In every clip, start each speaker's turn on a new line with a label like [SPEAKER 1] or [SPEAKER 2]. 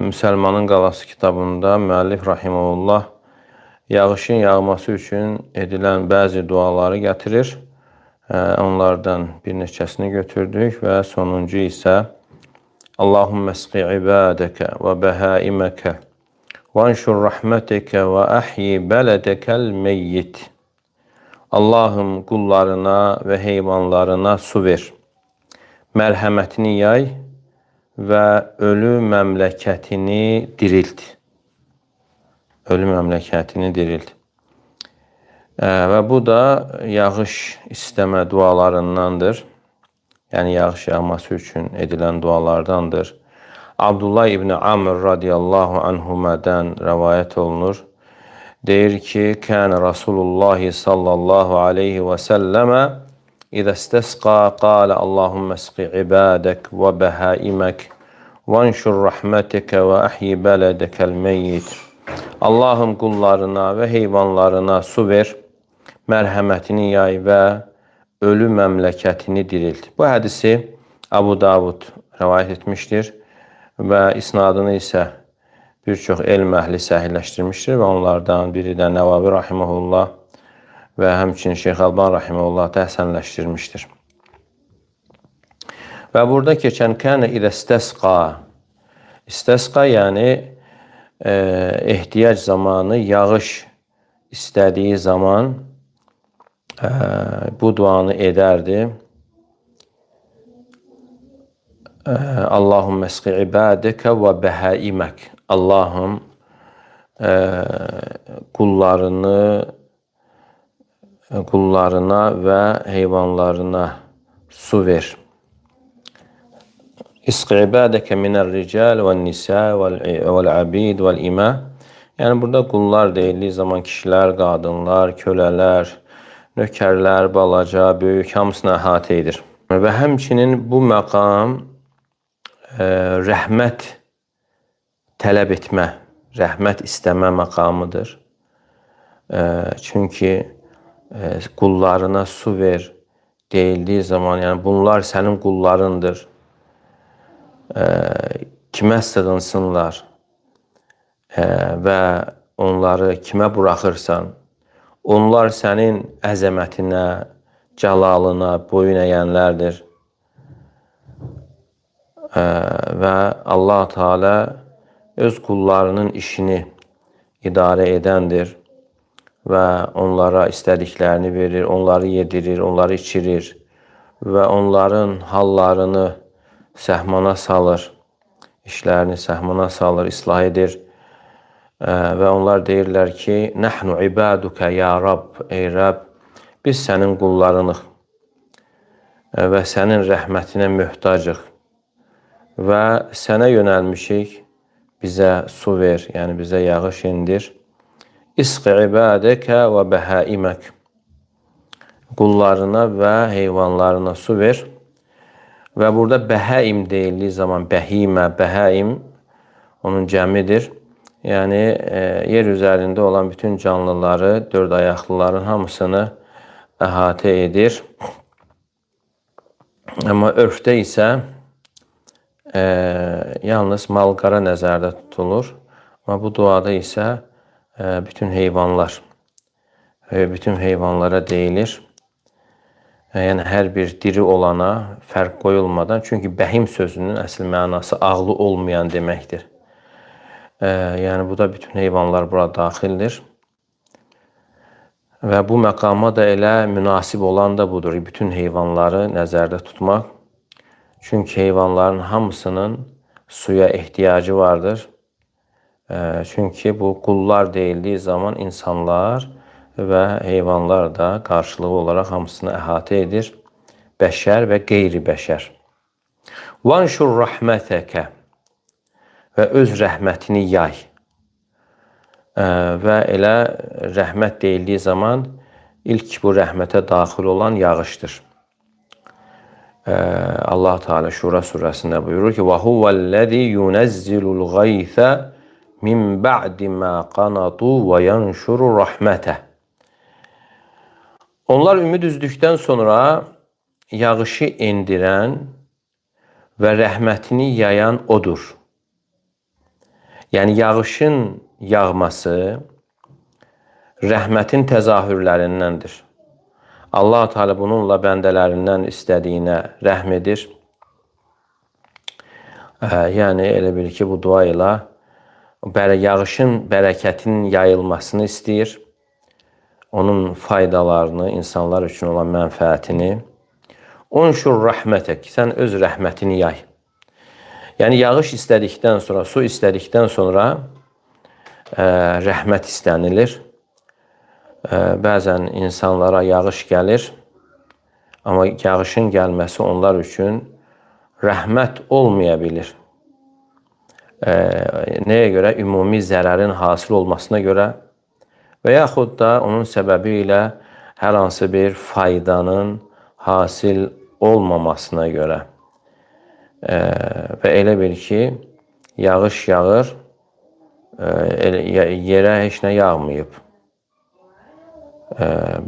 [SPEAKER 1] Müsəlmanın Qalası kitabında müəllif rahimehullah yağışın yağması üçün edilən bəzi duaları gətirir. Onlardan bir neçəsini götürdük və sonuncu isə Allahümme esqi ibadəkə və bəhaiməkə və anşur rəhmətəkə və əhyi bələdəkəl meyyit. Allahım qullarına və heyvanlarına su ver, mərhəmətini yay və ölü məmləkətini dirilt. Ölü məmləkətini dirilt. Və bu da yağış istəmə dualarındandır. Yəni yağış yağması üçün edilən dualardandır. Abdullah ibn Amr radiyallahu anhumadan rəvayət olunur. Deyir ki, kənə Rasulullah sallallahu aleyhi və səlləmə İzə istəsqa qalə Allahümme esqi ibadək və bəhaimək və anşur rəhmətəkə və əhyi bələdəkəl meyyit. Allahım qullarına və heyvanlarına su ver, mərhəmətini yay və ölü məmləkətini dirilt. Bu hədisi Abu Davud rəvayət etmişdir və isnadını isə bir çox elm əhli səhihləşdirmişdir və onlardan biri də Nəvavi rahimehullah və həmçinin Şeyx Əlban rahimehullah da həsənləşdirmişdir. Və burada keçən kənə ilə istəsqa. İstəsqa yəni ehtiyac zamanı, yağış istədiyi zaman bu duanı edərdi. Allahümme esqi ibadəkə və bəhaimək. Allahım qullarına və heyvanlarına su ver. İsqi ibadəkə minər rical və nisa və abid və imə. Yəni burada qullar deyildiyi zaman kişilər, qadınlar, kölələr, nökərlər, balaca, böyük hamısını əhatə edir. Və həmçinin bu məqam rəhmət tələb etmə, rəhmət istəmə məqamıdır. Çünki qullarına su ver deyildiyi zaman, yəni bunlar sənin qullarındır. Kimə sığınsınlar və onları kimə buraxırsan, onlar sənin əzəmətinə, cəlalına boyun əyənlərdir. Və Allah Teala öz qullarının işini idarə edəndir və onlara istədiklərini verir, onları yedirir, onları içirir və onların hallarını səhmana salır, işlərini səhmana salır, islah edir və onlar deyirlər ki, nəhnu ibadukə ya Rab, ey Rəbb, biz sənin qullarınıq və sənin rəhmətinə möhtacıq və sənə yönəlmişik, bizə su ver, yəni bizə yağış indir. İsqi ibadəkə və bəhaimək. Qullarına və heyvanlarına su ver. Və burada bəhaim deyildiyi zaman bəhimə, bəhaim onun cəmidir. Yəni yer üzərində olan bütün canlıları, dörd ayaqlıların hamısını əhatə edir. Amma örfdə isə yalnız mal-qara nəzərdə tutulur. Amma bu duada isə bütün heyvanlara deyilir. Yəni hər bir diri olana fərq qoyulmadan, çünki bəhim sözünün əsl mənası ağlı olmayan deməkdir. Yəni bu da bütün heyvanlar bura daxildir. Və bu məqama da elə münasib olan da budur, bütün heyvanları nəzərdə tutmaq. Çünki heyvanların hamısının suya ehtiyacı vardır. Çünki bu qullar deyildiyi zaman insanlar və heyvanlar da qarşılığı olaraq hamısını əhatə edir. Bəşər və qeyri-bəşər. Vanşur rəhmətəkə və öz rəhmətini yay. Və elə rəhmət deyildiyi zaman ilk bu rəhmətə daxil olan yağışdır. Allah Teala Şura surəsində buyurur ki, وَهُوَ الَّذِي يُنَزِّلُ الْغَيْثَ مِنْ بَعْدِ مَا قَنَطُوا وَيَنْشُرُ رَحْمَتَهُ. Onlar ümid üzdükdən sonra yağışı endirən və rəhmətini yayan odur. Yəni yağışın yağması rəhmətin təzahürlərindəndir. Allah Teala bununla bəndələrindən istədiyinə rəhm edir. Yəni elə bil ki, bu dua ilə yağışın bərəkətinin yayılmasını istəyir. Onun faydalarını, insanlar üçün olan mənfəətini. Unşur rəhmətək, sən öz rəhmətini yay. Yəni yağış istədikdən sonra, su istədikdən sonra rəhmət istənilir. Bəzən insanlara yağış gəlir, amma yağışın gəlməsi onlar üçün rəhmət olmaya bilir. Nəyə görə? Ümumi zərərin hasil olmasına görə və yaxud da onun səbəbi ilə hər hansı bir faydanın hasil olmamasına görə. Və elə bil ki, yağış yağır, yerə heç nə yağmayıb.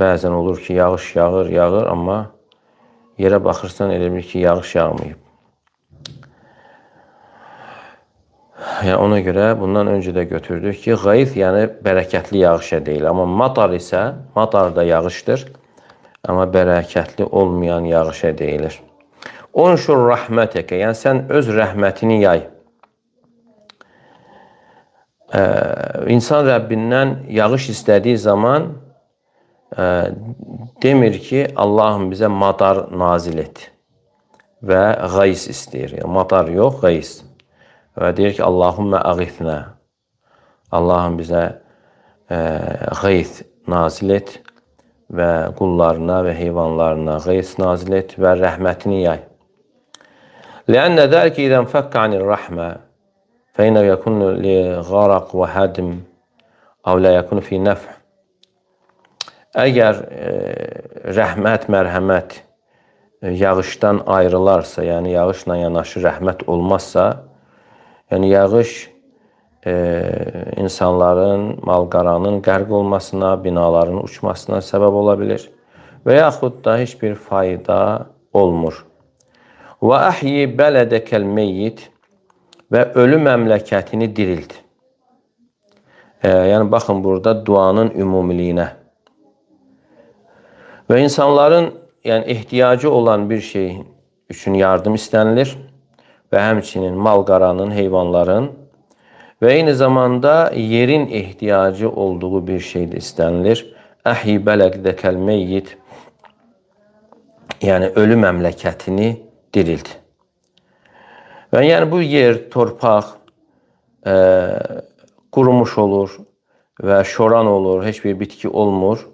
[SPEAKER 1] Bəzən olur ki, yağış yağır, amma yerə baxırsan elə bil ki, yağış yağmayıb. Yəni ona görə bundan öncə də götürdük ki, qayıth yəni bərəkətli yağışa deyil. Amma matar isə, matar da yağışdır, amma bərəkətli olmayan yağışa deyilir. Unşur rəhmətəkə, yəni sən öz rəhmətini yay. İnsan Rəbbindən yağış istədiyi zaman demir ki, Allahım bizə matar nazil et və qays istəyir. Matar yox, qays. Və deyir ki, Allahümmə əğithnə. Allahım bizə qays nazil et və qullarına və heyvanlarına qays nazil et və rəhmətini yay. لأن ذلك إذا انفك عن الرحمة فإنه يكون لغرق وهدم أو لا يكون في نفع. Əgər rəhmət, mərhəmət yağışdan ayrılarsa, yəni yağışla yanaşı rəhmət olmazsa, yəni yağış insanların, mal-qaranın qərq olmasına, binaların uçmasına səbəb ola bilir və yaxud da heç bir fayda olmur. Və əhyi bələdəkəl meyyit və ölü məmləkətini dirilt. Yəni baxın burada duanın ümumiliyinə. Və insanların ehtiyacı olan bir şey üçün yardım istənilir və həmçinin mal-qaranın, heyvanların və eyni zamanda yerin ehtiyacı olduğu bir şey də istənilir. Əhyi bələdəkəl meyyit, yəni ölü məmləkətini dirilt. Və yəni bu yer, torpaq qurumuş olur və şoran olur, heç bir bitki olmur.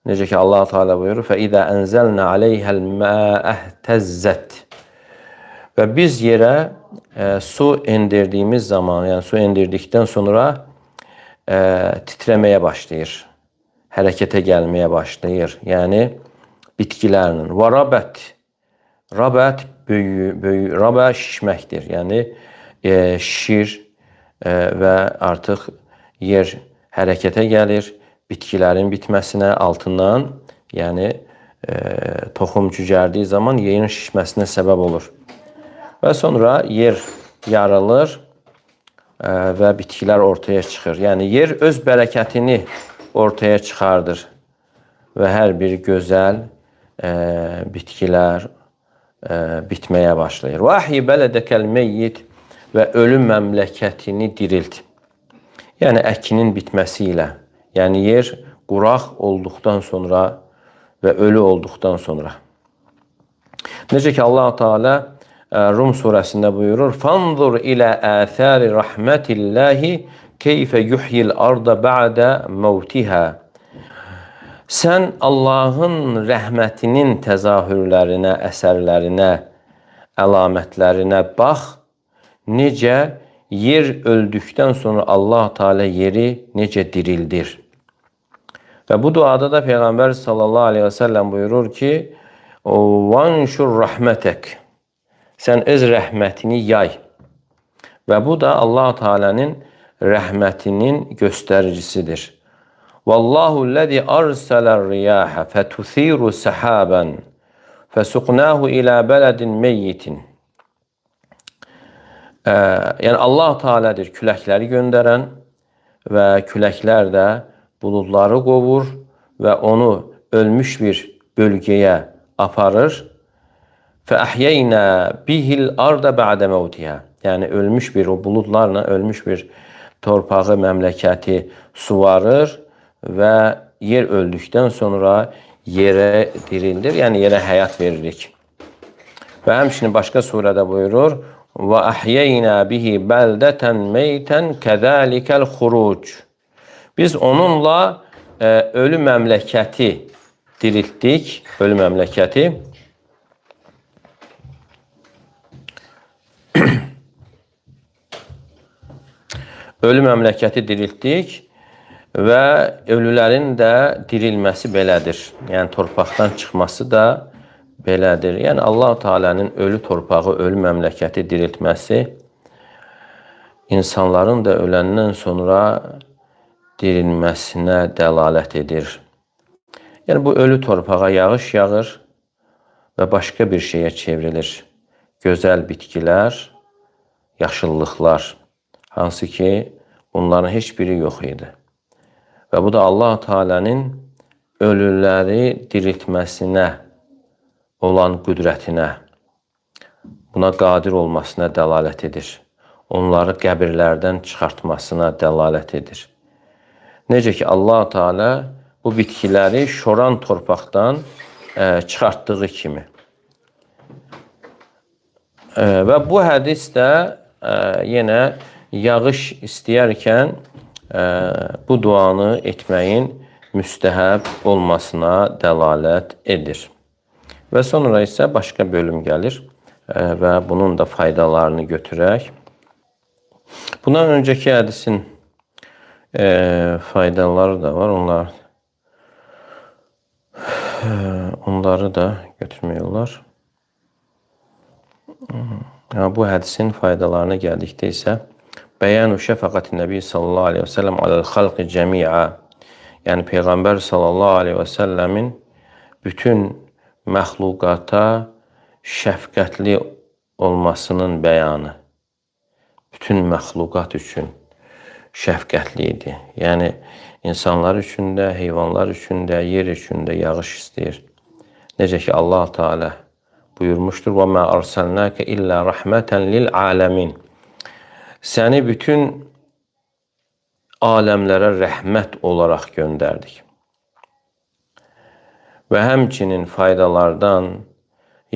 [SPEAKER 1] Necə ki Allah Teala buyurur: "Fəidə ənzəlnə aleyhəl mə'ə təzzət." Və biz yerə su endirdiyimiz zaman, yəni su endirdikdən sonra titrəməyə başlayır, hərəkətə gəlməyə başlayır. Yəni bitkilərlə. Və rabət, rabət rabə şişməkdir. Yəni şişir və artıq yer hərəkətə gəlir. Bitkilərin bitməsinə altından, yəni toxum cücərdiyi zaman yerin şişməsinə səbəb olur. Və sonra yer yarılır və bitkilər ortaya çıxır. Yəni yer öz bərəkətini ortaya çıxardır və hər bir gözəl bitkilər bitməyə başlayır. Və əhyi bələdəkəl meyyit və ölü məmləkətini dirilt. Yəni əkinin bitməsi ilə. Yəni yer quraq olduqdan sonra və ölü olduqdan sonra. Necə ki Allah Teala Rum surəsində buyurur: "Fanzur ilə əthəri rahmetillahi keyfə yuhyil arda ba'də mevtiha." Sən Allahın rəhmətinin təzahürlərinə, əsərlərinə, əlamətlərinə bax, necə yer öldükdən sonra Allah Teala yeri necə dirildir. Və bu duada da Peyğəmbər sallallahu aleyhi və səlləm buyurur ki, "Vanşur rəhmətək." Sən öz rəhmətini yay. Və bu da Allah Teala'nın rəhmətinin göstəricisidir. Vallahu ləzi arsələr riyahə fətuthiru səhaban fəsuqnahu ilə bələdin meyyitin. Yəni Allah Teala'dır küləkləri göndərən və küləklər də buludları qovur və onu ölmüş bir bölgəyə aparır. فَأَحْيَيْنَا بِهِ الْأَرْضَ بَعْدَ مَوْتِهَا. Yəni ölmüş bir, o buludlarla ölmüş bir torpağı, məmləkəti suvarır və yer öldükdən sonra yerə dirildir, yəni yerə həyat veririk. Və həmçinin başqa surədə buyurur: "Və ahyayna bihi beldeten meyten kezalikel xuruc." Biz onunla ölü məmləkəti diriltdik, ölü məmləkəti. Ölü məmləkəti diriltdik və ölülərin də dirilməsi belədir. Yəni torpaqdan çıxması da belədir. Yəni Allah Teala'nın ölü torpağı, ölü məmləkəti diriltməsi insanların da öləndən sonra dirilməsinə dəlalət edir. Yəni bu ölü torpağa yağış yağır və başqa bir şeyə çevrilir. Gözəl bitkilər, yaşıllıqlar. Hansı ki, bunların heç biri yox idi. Və bu da Allah Teala'nın ölüləri diriltməsinə olan qüdrətinə, buna qadir olmasına dəlalət edir. Onları qəbirlərdən çıxartmasına dəlalət edir. Necə ki, Allah Teala bu bitkiləri şoran torpaqdan çıxartdığı kimi. Və bu hədis də yenə yağış istəyərkən bu duanı etməyin müstəhəb olmasına dəlalət edir. Və sonra isə başqa bölüm gəlir və bunun da faydalarını götürək. Bundan öncəki hədisin faydaları da var. Onları da götürmək olar. Bu hədisin faydalarına gəldikdə isə Bəyanu şəfəqətin Nəbi sallallahu aleyhi və səlləm aləl xalqi cəmiə. Yəni Peyğəmbər sallallahu aleyhi və səlləmin bütün məxluqata şəfqətli olmasının bəyanı. Bütün məxluqat üçün şəfqətli idi. Yəni insanlar üçün də, heyvanlar üçün də, yer üçün də yağış istəyir. Necə ki Allah Teala buyurmuşdur: "Və mə ərsəlnəkə illə rəhmətən lil aləmin." Səni bütün aləmlərə rəhmət olaraq göndərdik. Və həmçinin faydalardan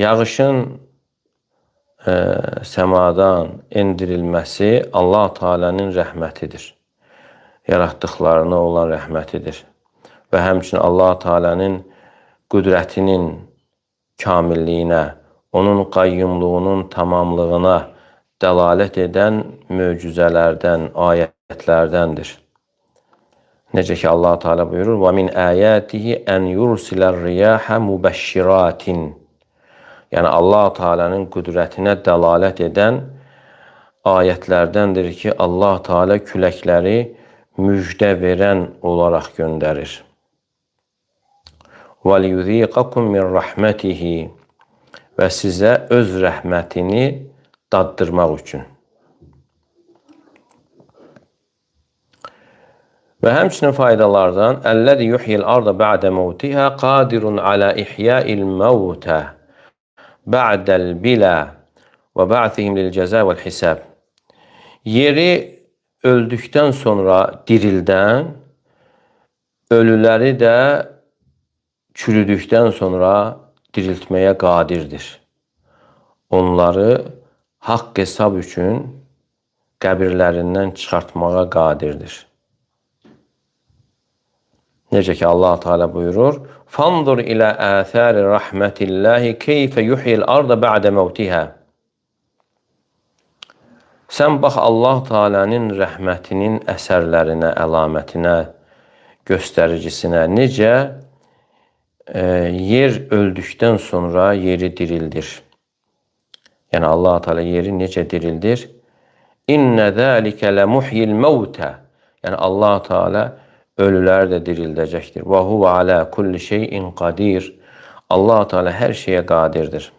[SPEAKER 1] yağışın səmadan endirilməsi Allah Teala'nın rəhmətidir. Yaratdıqlarına olan rəhmətidir. Və həmçinin Allah Teala'nın qüdrətinin kamilliyinə, onun qayyumluğunun tamamlığına dəlalət edən möcüzələrdən, ayətlərdəndir. Necə ki Allah Teala buyurur: "Və min ayatihi en yursiler riyaha mubeşşiratin." Yəni Allah Teala'nın qüdrətinə dəlalət edən ayətlərdəndir ki, Allah Teala küləkləri müjdə verən olaraq göndərir. "Və liyuziqakum min rahmetihi." Və sizə öz rəhmətini daddırmaq üçün. Və həmçinin faydalardan "Əlləzi yuhyil arda ba'de mevtiha qadirun ala ihya'il mevta ba'del bila və ba'thihim lil cəza vəl hisab." Yeri öldükdən sonra dirildən, ölüləri də çürüdükdən sonra diriltməyə qadirdir. Onları haqq hesab üçün qəbirlərindən çıxartmağa qadirdir. Necə ki Allah Teala buyurur: "Fanzur ilə āthāri rahmetillahi keyfe yuhyil arda ba'de mevtiha." Sən bax Allah Teala'nın rəhmətinin əsərlərinə, əlamətinə, göstəricisinə, necə yer öldükdən sonra yeri dirildir. Yəni Allah Teala yeri necə dirildir? "İnnə zəlikə ləmuhyil mevtə." Yəni Allah Teala ölüləri də dirildəcəkdir. "Və huvə alə kulli şeyin qadir." Allah Teala hər şeyə qadirdir.